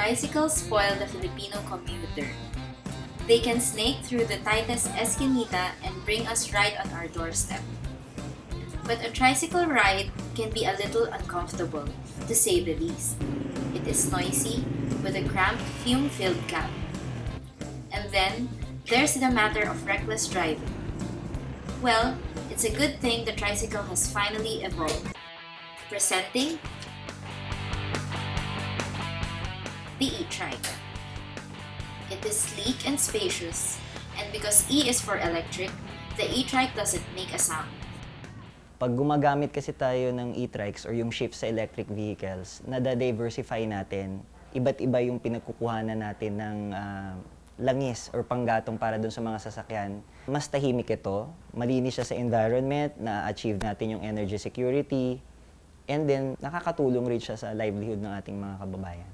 Tricycles spoil the Filipino commuter. They can snake through the tightest esquinita and bring us right on our doorstep. But a tricycle ride can be a little uncomfortable, to say the least. It is noisy, with a cramped, fume-filled cab. And then, there's the matter of reckless driving. Well, it's a good thing the tricycle has finally evolved. Presenting the e-trike. It is sleek and spacious, and because E is for electric, the e-trike doesn't make a sound. Pag gumagamit kasi tayo ng e-trikes or yung shift sa electric vehicles, nada-diversify natin, iba't iba yung pinagkukuhanan natin ng langis or panggatong para dun sa mga sasakyan. Mas tahimik ito, malinis siya sa environment, na-achieve natin yung energy security, and then nakakatulong rin siya sa livelihood ng ating mga kababayan.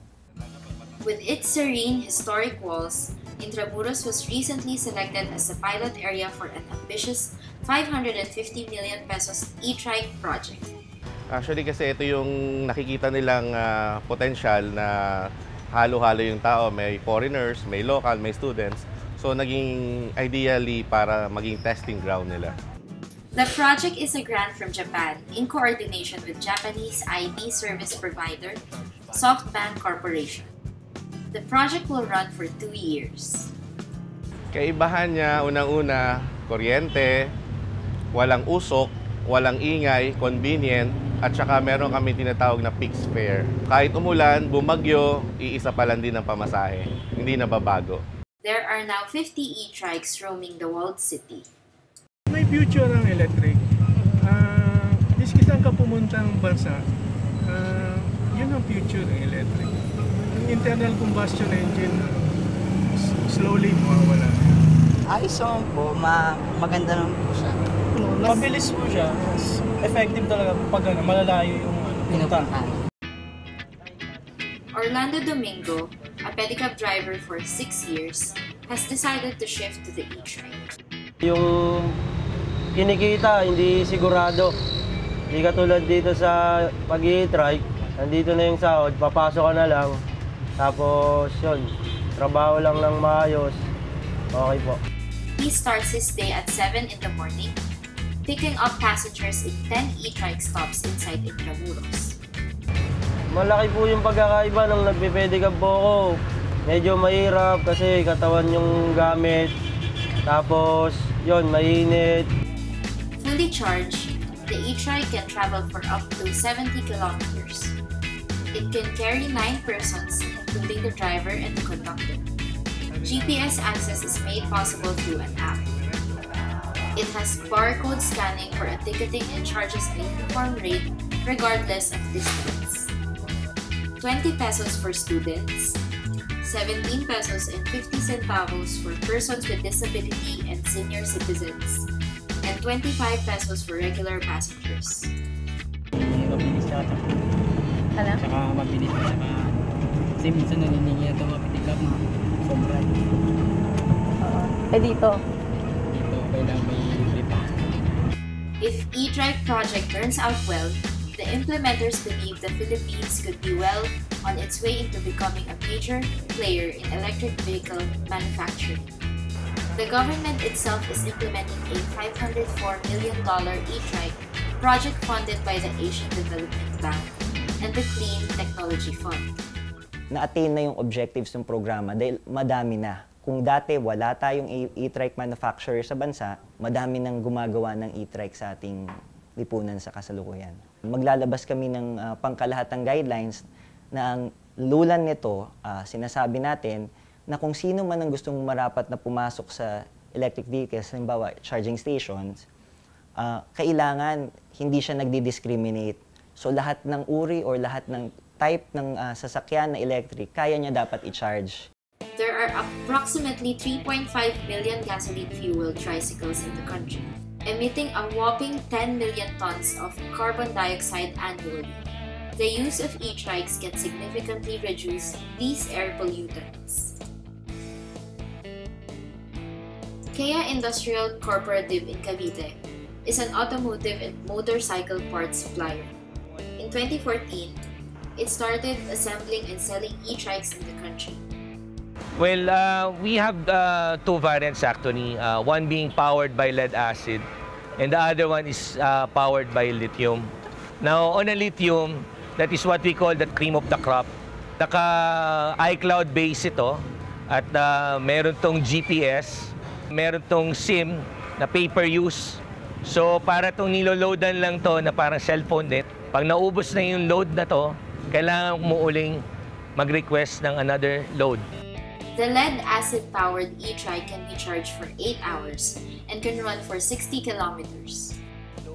With its serene, historic walls, Intramuros was recently selected as the pilot area for an ambitious 550 million pesos e-trike project. Actually kasi ito yung nakikita nilang potential na halo-halo yung tao. May foreigners, may local, may students. So naging ideally para maging testing ground nila. The project is a grant from Japan in coordination with Japanese IT service provider SoftBank Corporation. The project will run for 2 years. Kaibahan niya, unang-una, kuryente, walang usok, walang ingay, convenient, at saka meron kami tinatawag na fixed fare. Kahit umulan, bumagyo, iisa pa lang din ang pamasahe. Hindi nababago. There are now 50 e-trikes roaming the walled city. May future ang electric. Diskitan ka pumuntang bansa, yun ang future ng electric. Internal combustion engine slowly mawawala. Ayos naman po, maganda naman po siya. Mabilis po siya, effective talaga pag malalayo yung pinupuntahan. Orlando Domingo, a pedicab driver for 6 years, has decided to shift to the e-trike. Yung kinikita, hindi sigurado. Hindi katulad dito sa pag-i-trike, nandito na yung sahod, papasok ka na lang. Tapos yun, trabaho lang ng maayos. Okay po. He starts his day at 7 in the morning, picking up passengers in 10 e-trike stops inside Intramuros. Malaki po yung pagkakaiba nung nagpipedicab po ako. Medyo mahirap kasi katawan yung gamit. Tapos yun, mainit. Fully charged, the e-trike can travel for up to 70 kilometers. It can carry 9 persons, including the driver and the conductor. GPS access is made possible through an app. It has barcode scanning for a ticketing and charges a uniform rate regardless of distance. 20 pesos for students, 17 pesos and 50 centavos for persons with disability and senior citizens, and 25 pesos for regular passengers. Mabilis siya. Saka mabilis siya. Kasi minsan naniningi ito mapitikap na sobra. Dito? Dito, kailangan may lipa. If e-trike project turns out well, the implementers believe the Philippines could be well on its way into becoming a major player in electric vehicle manufacturing. The government itself is implementing a $504 million e-trike project funded by the Asian Development Bank and the Clean Technology Fund. Na-attain na yung objectives ng programa dahil madami na. Kung dati wala tayong e-trike manufacturer sa bansa, madami nang gumagawa ng e-trike sa ating lipunan sa kasalukuyan. Maglalabas kami ng pangkalahatang guidelines na ang lulan nito, sinasabi natin na kung sino man ang gustong marapat na pumasok sa electric vehicles, halimbawa charging stations, kailangan hindi siya nagdi-discriminate. So lahat ng uri or lahat ng type ng sasakyan na electric, kaya niya dapat i-charge. There are approximately 3.5 million gasoline-fueled tricycles in the country, emitting a whopping 10 million tons of carbon dioxide annually. The use of e-trikes can significantly reduce these air pollutants. Kia Industrial Corporative in Cavite is an automotive and motorcycle parts supplier. In 2014, it started assembling and selling e-trikes in the country. Well, we have two variants actually, one being powered by lead acid and the other one is powered by lithium. Now, on a lithium, that is what we call the cream of the crop. Naka-iCloud base ito at meron tong GPS, meron tong SIM na pay-per-use. So, para itong niloloadan lang to na parang cellphone din. Pag naubos na yung load na to, kailangan mo uling mag-request ng another load. The lead-acid-powered e-trike can be charged for 8 hours and can run for 60 kilometers.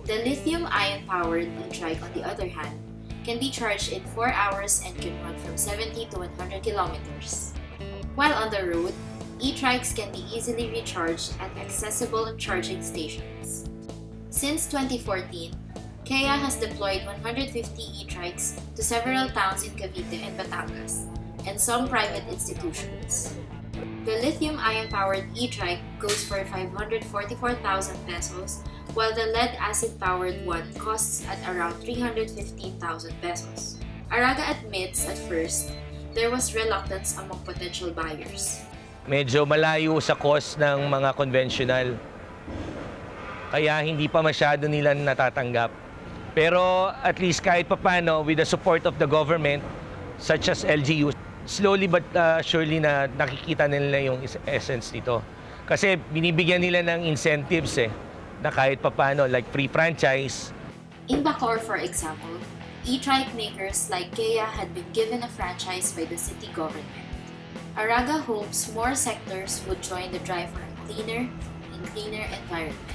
The lithium-ion-powered e-trike, on the other hand, can be charged in 4 hours and can run from 70 to 100 kilometers. While on the road, e-trikes can be easily recharged at accessible charging stations. Since 2014, KEA has deployed 150 e-trikes to several towns in Cavite and Batangas, and some private institutions. The lithium-ion-powered e-trike goes for 544,000 pesos, while the lead-acid-powered one costs at around 315,000 pesos. Araga admits at first, there was reluctance among potential buyers. Medyo malayo sa cost ng mga conventional, kaya hindi pa masyado nila natatanggap. Pero at least kahit papano, with the support of the government, such as LGU, slowly but surely na nakikita nila yung essence nito. Kasi binibigyan nila ng incentives na kahit papano, like free franchise. In Bacoor, for example, e-trike makers like KEA had been given a franchise by the city government. Araga hopes more sectors would join the drive for a cleaner and cleaner environment.